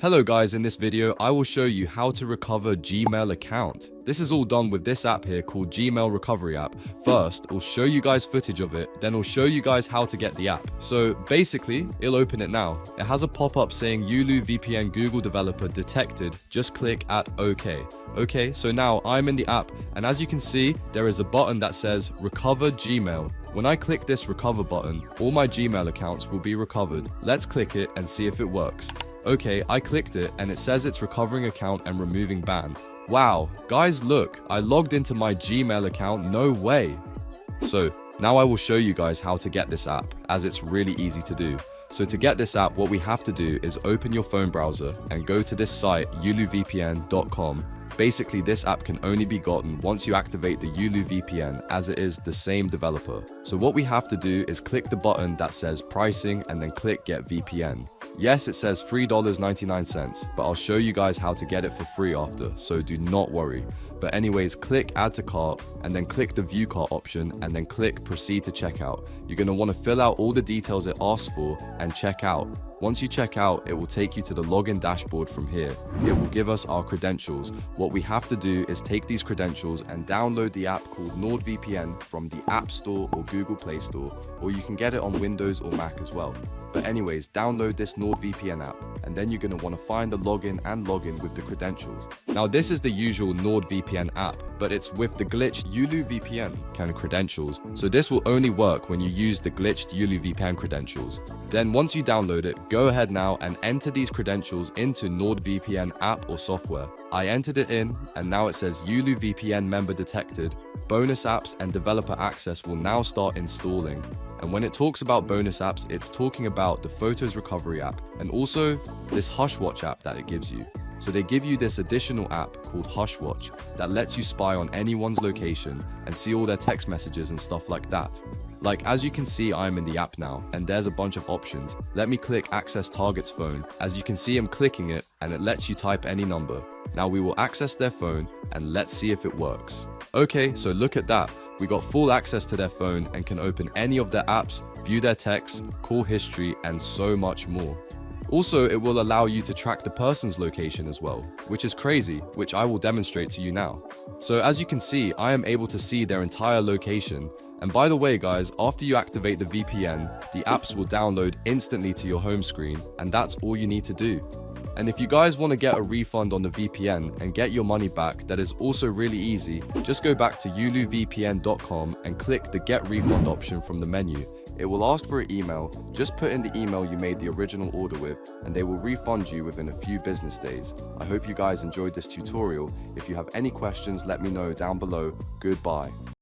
Hello guys, in this video I will show you how to recover Gmail account. This is all done with this app here called Gmail Recovery App. First, I'll show you guys footage of it, then I'll show you guys how to get the app. So basically, it'll open it now. It has a pop-up saying Yulu VPN Google developer detected. Just click at OK. Okay, so now I'm in the app, and as you can see, there is a button that says Recover Gmail. When I click this recover button, all my Gmail accounts will be recovered. Let's click it and see if it works. Okay, I clicked it and it says it's recovering account and removing ban. Wow, guys look, I logged into my Gmail account, no way. So now I will show you guys how to get this app, as it's really easy to do. So to get this app, what we have to do is open your phone browser and go to this site, yuluvpn.com. Basically, this app can only be gotten once you activate the Yulu VPN, as it is the same developer. So what we have to do is click the button that says pricing and then click get VPN. Yes, it says $3.99, but I'll show you guys how to get it for free after, so do not worry. But anyways, click add to cart and then click the view cart option and then click proceed to checkout. You're going to want to fill out all the details it asks for and check out. Once you check out, it will take you to the login dashboard from here. It will give us our credentials. What we have to do is take these credentials and download the app called NordVPN from the App Store or Google Play Store, or you can get it on Windows or Mac as well. But anyways, download this NordVPN app, and then you're going to want to find the login and login with the credentials. Now this is the usual NordVPN app, but it's with the glitched Yulu VPN kind of credentials. So this will only work when you use the glitched Yulu VPN credentials. Then once you download it, go ahead now and enter these credentials into NordVPN app or software. I entered it in, and now it says Yulu VPN member detected. Bonus apps and developer access will now start installing. And when it talks about bonus apps, it's talking about the Photos Recovery app and also this Hushwatch app that it gives you. So they give you this additional app called Hushwatch that lets you spy on anyone's location and see all their text messages and stuff like that. Like as you can see, I'm in the app now and there's a bunch of options. Let me click access target's phone. As you can see, I'm clicking it and it lets you type any number. Now we will access their phone and let's see if it works. Okay, so look at that. We got full access to their phone and can open any of their apps, view their texts, call history, and so much more. Also, it will allow you to track the person's location as well, which is crazy, which I will demonstrate to you now. So as you can see, I am able to see their entire location. And by the way guys, after you activate the VPN, the apps will download instantly to your home screen, and that's all you need to do. And if you guys want to get a refund on the VPN and get your money back, that is also really easy. Just go back to yuluvpn.com and click the get refund option from the menu. It will ask for an email. Just put in the email you made the original order with and they will refund you within a few business days. I hope you guys enjoyed this tutorial. If you have any questions, let me know down below. Goodbye.